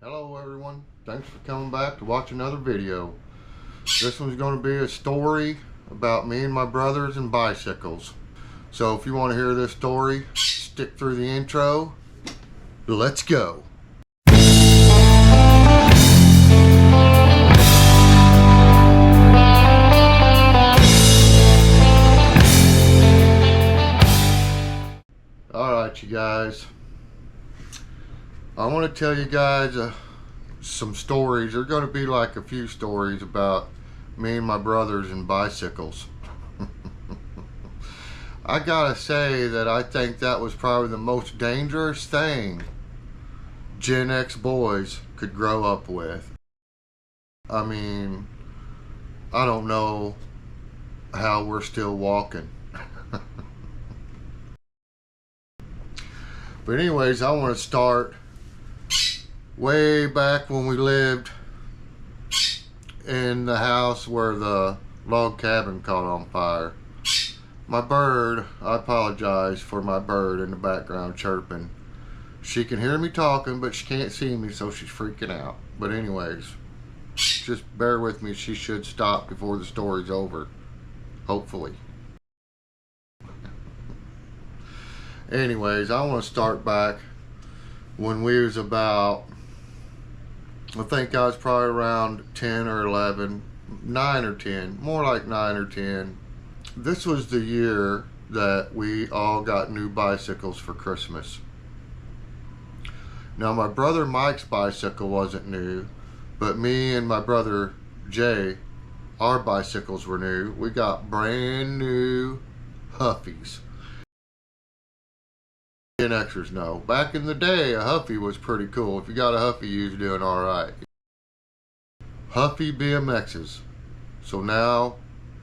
Hello everyone, thanks for coming back to watch another video. This one's going to be a story about me and my brothers and bicycles. So if you want to hear this story, stick through the intro. Let's go. Alright you guys, I want to tell you guys some stories. They're going to be like a few stories about me and my brothers and bicycles. I gotta say that I think that was probably the most dangerous thing Gen X boys could grow up with. I mean, I don't know how we're still walking. But anyways, I want to start way back when we lived in the house where the log cabin caught on fire. My bird, I apologize for my bird in the background chirping. She can hear me talking, but she can't see me, so she's freaking out. But anyways, just bear with me. She should stop before the story's over, hopefully. Anyways, I want to start back when we was about, I think I was probably around 10 or 11, 9 or 10, more like 9 or 10. This was the year that we all got new bicycles for Christmas. Now my brother Mike's bicycle wasn't new, but me and my brother Jay, our bicycles were new. We got brand new Huffies. Gen Xers know. Back in the day, a Huffy was pretty cool. If you got a Huffy, you was doing alright. Huffy BMXs. So now,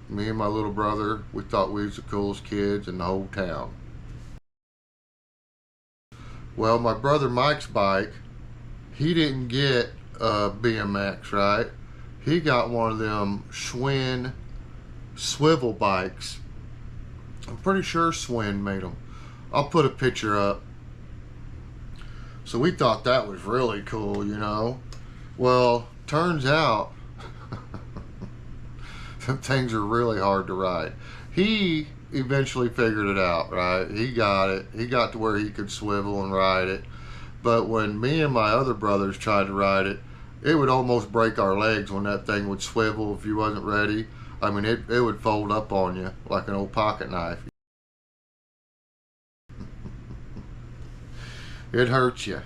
me and my little brother, we thought we was the coolest kids in the whole town. Well, my brother Mike's bike, he didn't get a BMX, right? He got one of them Schwinn swivel bikes. I'm pretty sure Schwinn made them. I'll put a picture up. So we thought that was really cool, you know. Well, turns out some things are really hard to ride. He eventually figured it out, right? He got it. He got to where he could swivel and ride it. But when me and my other brothers tried to ride it, it would almost break our legs when that thing would swivel if you wasn't ready. I mean, it would fold up on you like an old pocket knife. It hurts you.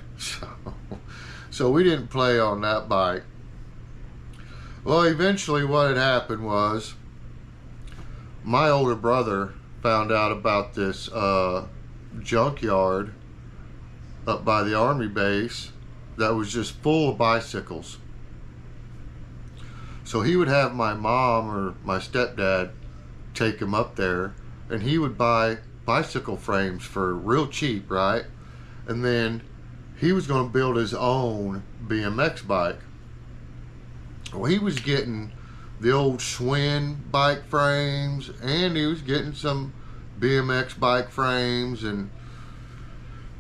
So we didn't play on that bike. Well, eventually what had happened was my older brother found out about this junkyard up by the army base that was just full of bicycles. So he would have my mom or my stepdad take him up there, and he would buy bicycle frames for real cheap, right? And then he was going to build his own BMX bike. Well, he was getting the old Schwinn bike frames, and he was getting some BMX bike frames, and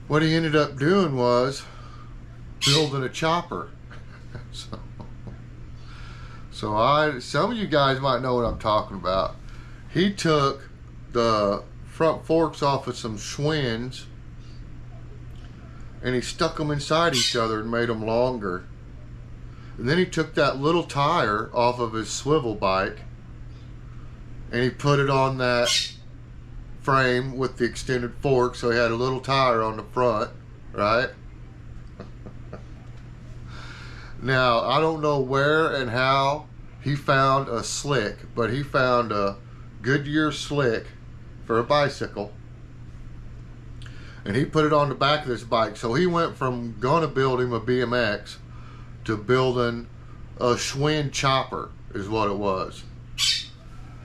what he ended up doing was building a chopper. So some of you guys might know what I'm talking about. He took the front forks off of some Schwinns, and he stuck them inside each other and made them longer. And then he took that little tire off of his swivel bike and he put it on that frame with the extended fork, so he had a little tire on the front, right? Now, I don't know where and how he found a slick, but he found a Goodyear slick for a bicycle. And he put it on the back of this bike. So he went from gonna build him a BMX to building a Schwinn chopper is what it was.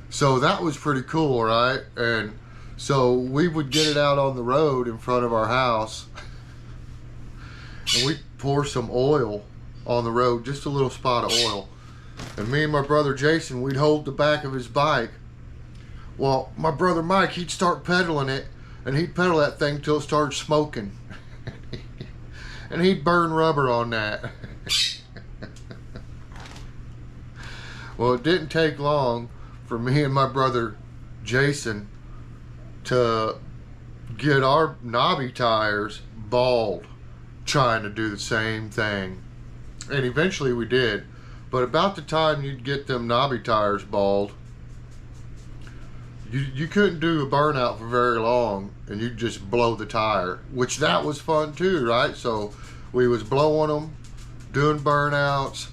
So that was pretty cool, right? And so we would get it out on the road in front of our house and we'd pour some oil on the road, just a little spot of oil. And me and my brother Jason, we'd hold the back of his bike. Well, my brother Mike, he'd start pedaling it, and he'd pedal that thing till it started smoking. And he'd burn rubber on that. Well, it didn't take long for me and my brother Jason to get our knobby tires bald trying to do the same thing. And eventually we did. But about the time you'd get them knobby tires bald, you couldn't do a burnout for very long, and you'd just blow the tire, which that was fun too, right? So we was blowing them, doing burnouts.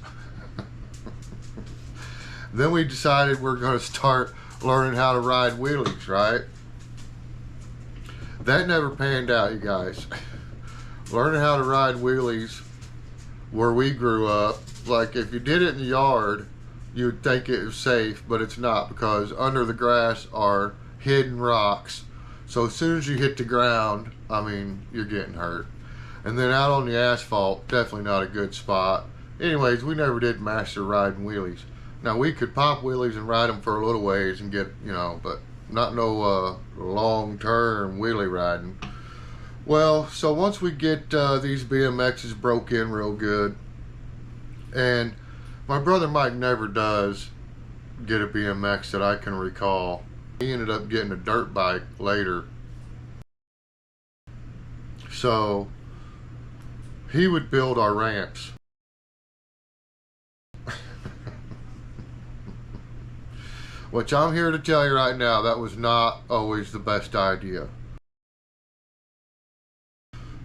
Then we decided we're going to start learning how to ride wheelies, right? That never panned out, you guys. Learning how to ride wheelies where we grew up, like if you did it in the yard, you would think it was safe, but it's not, because under the grass are hidden rocks. So as soon as you hit the ground, I mean, you're getting hurt. And then out on the asphalt, definitely not a good spot. Anyways, we never did master riding wheelies. Now we could pop wheelies and ride them for a little ways and get, you know, but not no long-term wheelie riding. Well, so once we get these BMXs broke in real good, and my brother Mike never does get a BMX that I can recall. He ended up getting a dirt bike later. So he would build our ramps. Which I'm here to tell you right now, that was not always the best idea.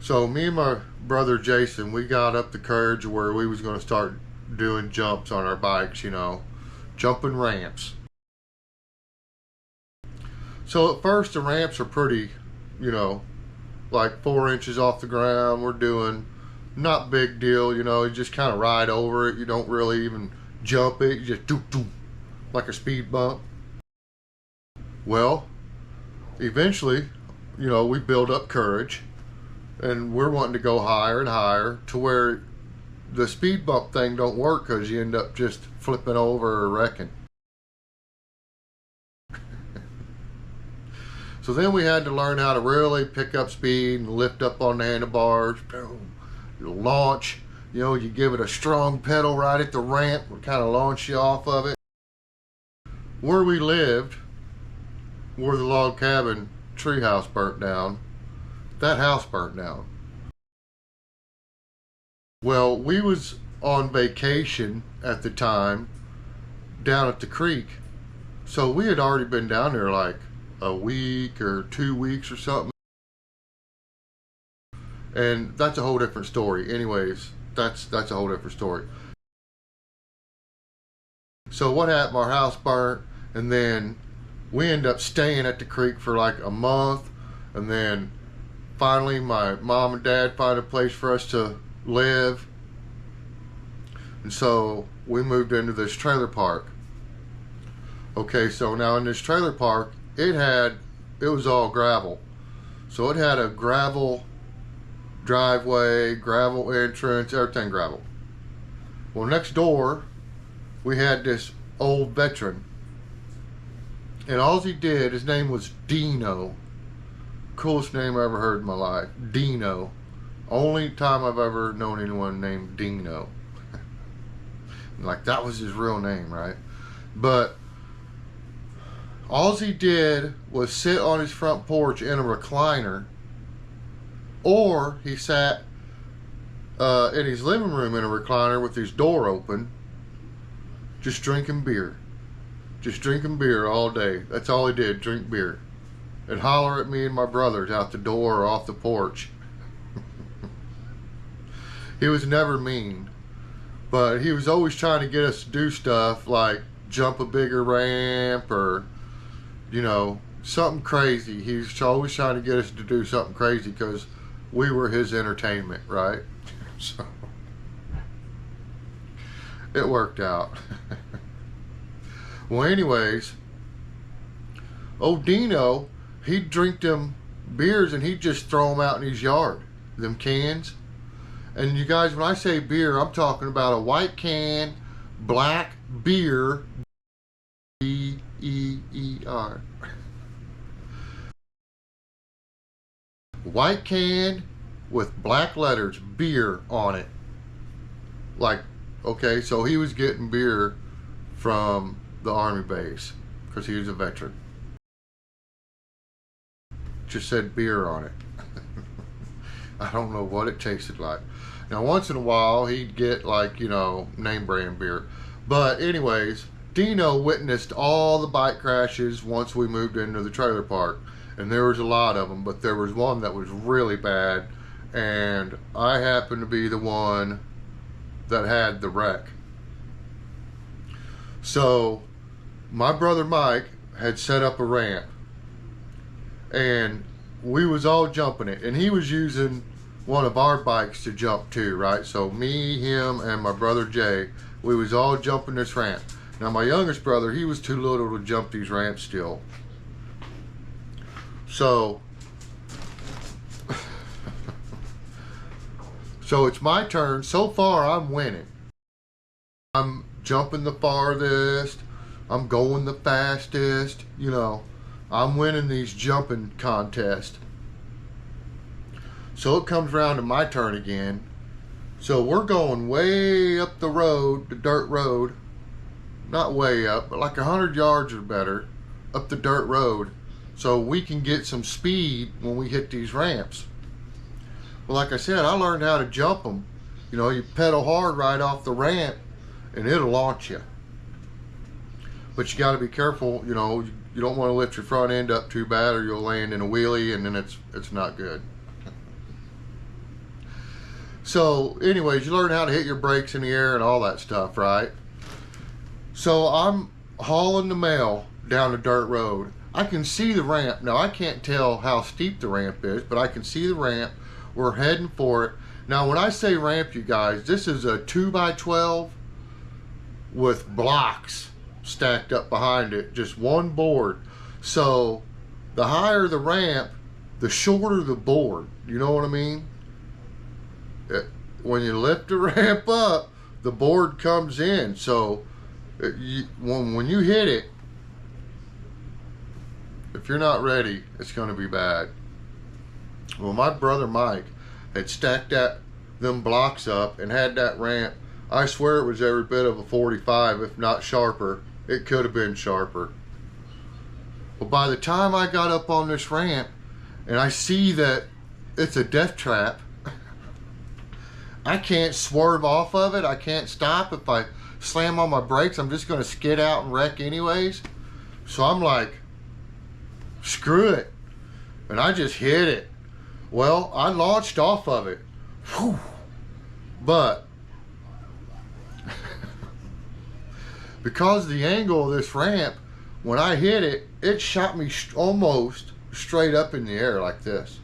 So me and my brother Jason, we got up the courage where we was going to start doing jumps on our bikes, you know, jumping ramps. So at first the ramps are pretty, you know, like 4 inches off the ground. We're doing not big deal, you know, you just kind of ride over it. You don't really even jump it, you just do like a speed bump. Well, eventually, you know, we build up courage and we're wanting to go higher and higher to where the speed bump thing don't work, because you end up just flipping over or wrecking. So then we had to learn how to really pick up speed and lift up on the handlebars. Boom. You launch, you know, you give it a strong pedal right at the ramp, and kind of launch you off of it. Where we lived, where the log cabin treehouse burnt down, that house burnt down. Well, we was on vacation at the time down at the creek. So we had already been down there like a week or 2 weeks or something. And that's a whole different story. Anyways, that's a whole different story. So what happened, our house burnt, and then we ended up staying at the creek for like a month, and then finally my mom and dad found a place for us to live, and so we moved into this trailer park. Okay, so now in this trailer park, it was all gravel. So it had a gravel driveway, gravel entrance, everything gravel. Well, next door we had this old veteran, and all he did, his name was Dino. Coolest name I ever heard in my life, Dino. Only time I've ever known anyone named Dino. Like, that was his real name, right? But all he did was sit on his front porch in a recliner, or he sat in his living room in a recliner with his door open, just drinking beer. Just drinking beer all day. That's all he did, drink beer. And holler at me and my brothers out the door or off the porch. He was never mean, but he was always trying to get us to do stuff like jump a bigger ramp, or, you know, something crazy. He was always trying to get us to do something crazy because we were his entertainment, right? So it worked out. Well, anyways, old Dino, he'd drink them beers and he'd just throw them out in his yard, them cans. And you guys, when I say beer, I'm talking about a white can, black beer, B-E-E-R. White can with black letters, beer on it. Like, okay, so he was getting beer from the Army base because he was a veteran. Just said beer on it. I don't know what it tasted like. Now, once in a while, he'd get like, you know, name brand beer. But anyways, Dino witnessed all the bike crashes once we moved into the trailer park. And there was a lot of them, but there was one that was really bad. And I happened to be the one that had the wreck. So, my brother Mike had set up a ramp. And we was all jumping it. And he was using one of our bikes to jump too, right? So me, him, and my brother Jay, we was all jumping this ramp. Now my youngest brother, he was too little to jump these ramps still. So it's my turn. So far I'm winning. I'm jumping the farthest. I'm going the fastest. You know, I'm winning these jumping contests. So it comes around to my turn again. So we're going way up the road, the dirt road. Not way up, but like 100 yards or better up the dirt road. So we can get some speed when we hit these ramps. Well, like I said, I learned how to jump them. You know, you pedal hard right off the ramp and it'll launch you. But you got to be careful, you know, you don't want to lift your front end up too bad or you'll land in a wheelie and then it's not good. So anyways, you learn how to hit your brakes in the air and all that stuff, right? So I'm hauling the mail down the dirt road. I can see the ramp. Now I can't tell how steep the ramp is, but I can see the ramp. We're heading for it. Now when I say ramp, you guys, this is a 2x12 with blocks stacked up behind it, just one board. So the higher the ramp, the shorter the board. You know what I mean? When you lift the ramp up, the board comes in. So when you hit it, if you're not ready, it's going to be bad. Well, my brother Mike had stacked them blocks up and had that ramp. I swear it was every bit of a 45, if not sharper. It could have been sharper. But by the time I got up on this ramp and I see that it's a death trap, I can't swerve off of it. I can't stop. If I slam on my brakes, I'm just going to skid out and wreck anyways. So I'm like, screw it. And I just hit it. Well, I launched off of it. Whew. But because of the angle of this ramp, when I hit it, it shot me almost straight up in the air like this.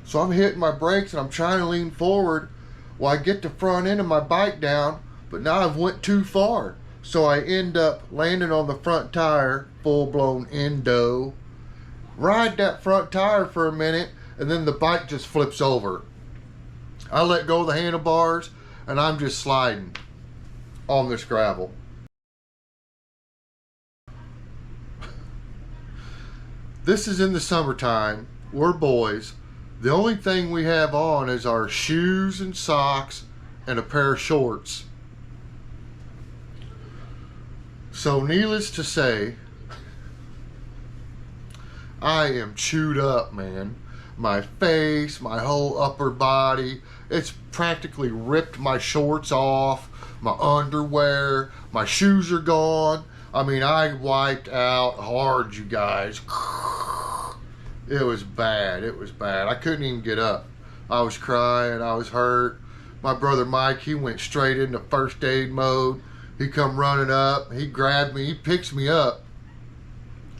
So I'm hitting my brakes and I'm trying to lean forward. Well, I get the front end of my bike down, but now I've went too far. So I end up landing on the front tire, full-blown endo. Ride that front tire for a minute, and then the bike just flips over. I let go of the handlebars, and I'm just sliding on this gravel. This is in the summertime. We're boys. The only thing we have on is our shoes and socks and a pair of shorts. So needless to say, I am chewed up, man. My face, my whole upper body, it's practically ripped my shorts off, my underwear, my shoes are gone. I mean, I wiped out hard, you guys. It was bad. It was bad. I couldn't even get up. I was crying. I was hurt. My brother Mike, he went straight into first aid mode. He come running up. He grabbed me. He picks me up,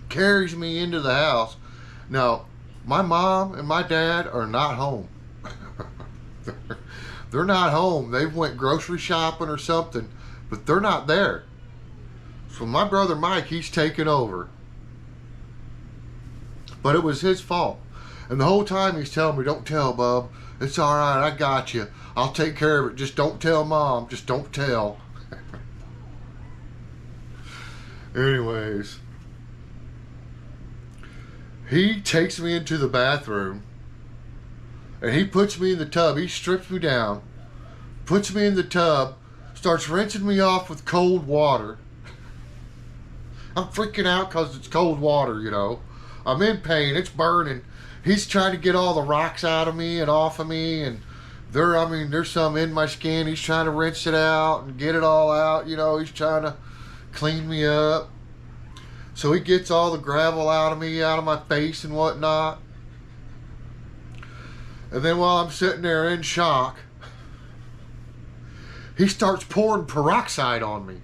carries me into the house. Now, my mom and my dad are not home. They're not home. They went grocery shopping or something, but they're not there. So my brother Mike, he's taken over. But it was his fault. And the whole time he's telling me, don't tell, bub. It's all right. I got you. I'll take care of it. Just don't tell mom. Just don't tell. Anyways. He takes me into the bathroom. And he puts me in the tub. He strips me down. Puts me in the tub. Starts rinsing me off with cold water. I'm freaking out because it's cold water, you know. I'm in pain. It's burning. He's trying to get all the rocks out of me and off of me, and there's some in my skin. He's trying to rinse it out and get it all out. You know, he's trying to clean me up. So he gets all the gravel out of me, out of my face and whatnot. And then while I'm sitting there in shock, he starts pouring peroxide on me.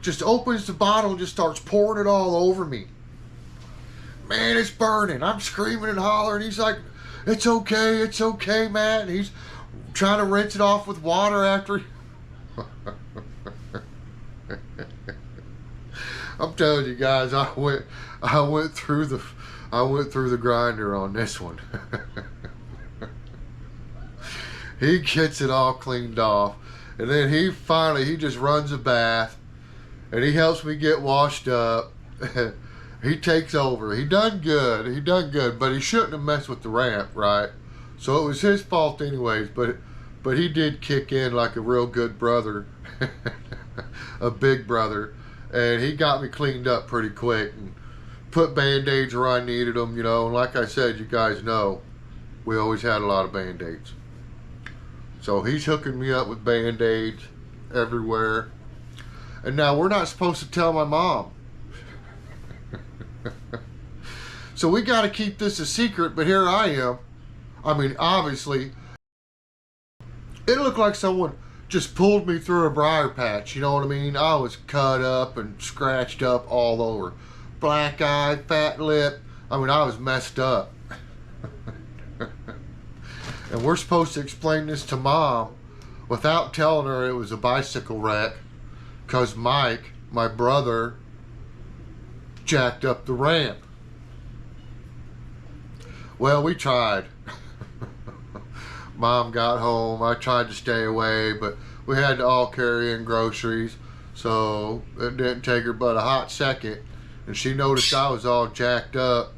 Just opens the bottle and just starts pouring it all over me. Man, it's burning. I'm screaming and hollering. He's like, it's okay, Matt. And he's trying to rinse it off with water after I'm telling you guys, I went through the grinder on this one. He gets it all cleaned off, and then he just runs a bath, and he helps me get washed up. He takes over. He done good, but he shouldn't have messed with the ramp, right? So it was his fault anyways, but he did kick in like a real good brother, a big brother, and he got me cleaned up pretty quick and put Band-Aids where I needed them, you know. And like I said, you guys know, we always had a lot of Band-Aids. So he's hooking me up with Band-Aids everywhere. And now we're not supposed to tell my mom. So we got to keep this a secret, but here I am. I mean, obviously, it looked like someone just pulled me through a briar patch, you know what I mean? I was cut up and scratched up all over. Black eye, fat lip. I mean, I was messed up. And we're supposed to explain this to Mom without telling her it was a bicycle wreck, because Mike, my brother, jacked up the ramp. Well, we tried. Mom got home. I tried to stay away, but we had to all carry in groceries, so it didn't take her but a hot second. And she noticed I was all jacked up.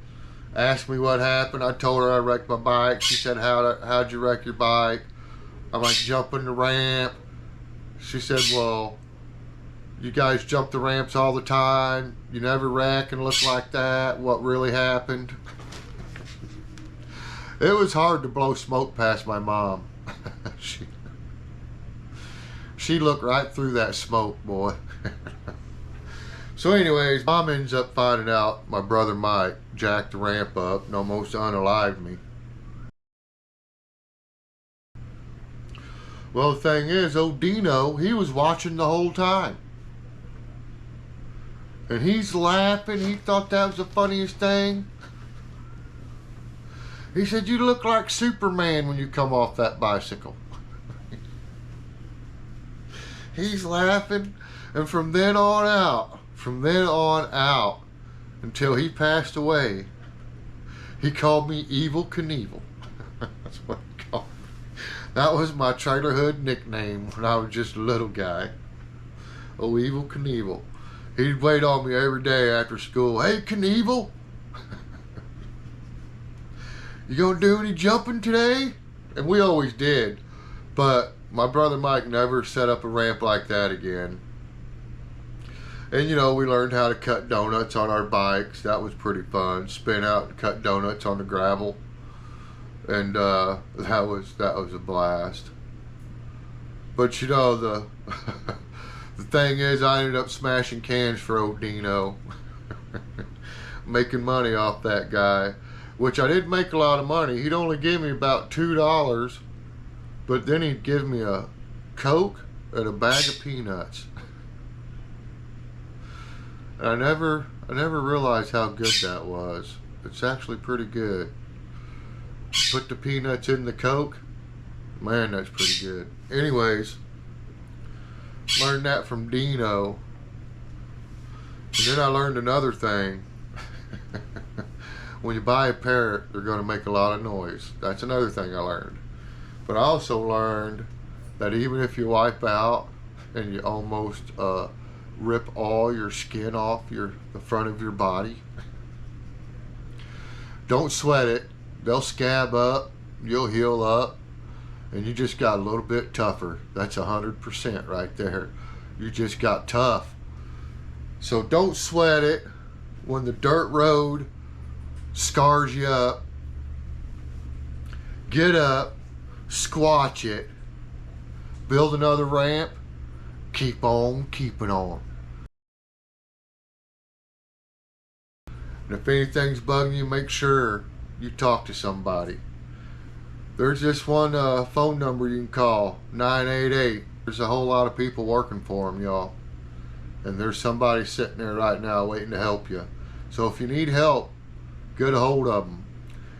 Asked me what happened. I told her I wrecked my bike. She said, how'd you wreck your bike? I'm like, jumping the ramp. She said, well, you guys jump the ramps all the time. You never wreck and look like that. What really happened? It was hard to blow smoke past my mom. She looked right through that smoke, boy. So anyways, Mom ends up finding out my brother Mike jacked the ramp up and almost unalived me. Well, the thing is, old Dino, he was watching the whole time. And he's laughing. He thought that was the funniest thing. He said, you look like Superman when you come off that bicycle. He's laughing. And from then on out, until he passed away, he called me Evil Knievel. That's what he called me. That was my trailerhood nickname when I was just a little guy. Oh, Evil Knievel. He'd wait on me every day after school. Hey, Knievel, you gonna do any jumping today? And we always did. But my brother Mike never set up a ramp like that again. And you know, we learned how to cut donuts on our bikes. That was pretty fun. Spin out and cut donuts on the gravel. And that was a blast. But you know, the the thing is, I ended up smashing cans for old Dino. Making money off that guy. Which I didn't make a lot of money. He'd only give me about $2, but then he'd give me a Coke and a bag of peanuts. And I never realized how good that was. It's actually pretty good. Put the peanuts in the Coke. Man, that's pretty good. Anyways, learned that from Dino. And then I learned another thing. When you buy a parrot, they're going to make a lot of noise. That's another thing I learned. But I also learned that even if you wipe out and you almost rip all your skin off the front of your body, don't sweat it. They'll scab up, you'll heal up, and you just got a little bit tougher. That's 100% right there. You just got tough. So don't sweat it when the dirt road scars you up. Get up, squatch it, build another ramp, keep on keeping on. And if anything's bugging you, make sure you talk to somebody. There's just one phone number you can call, 988. There's a whole lot of people working for them, y'all. And there's somebody sitting there right now waiting to help you. So if you need help, get a hold of them.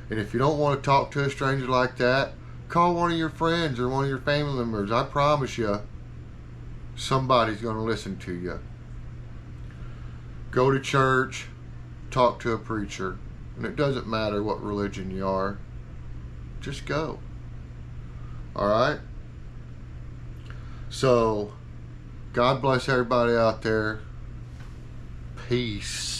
And if you don't want to talk to a stranger like that, call one of your friends or one of your family members. I promise you, somebody's going to listen to you. Go to church, talk to a preacher. And it doesn't matter what religion you are. Just go. Alright? So, God bless everybody out there. Peace.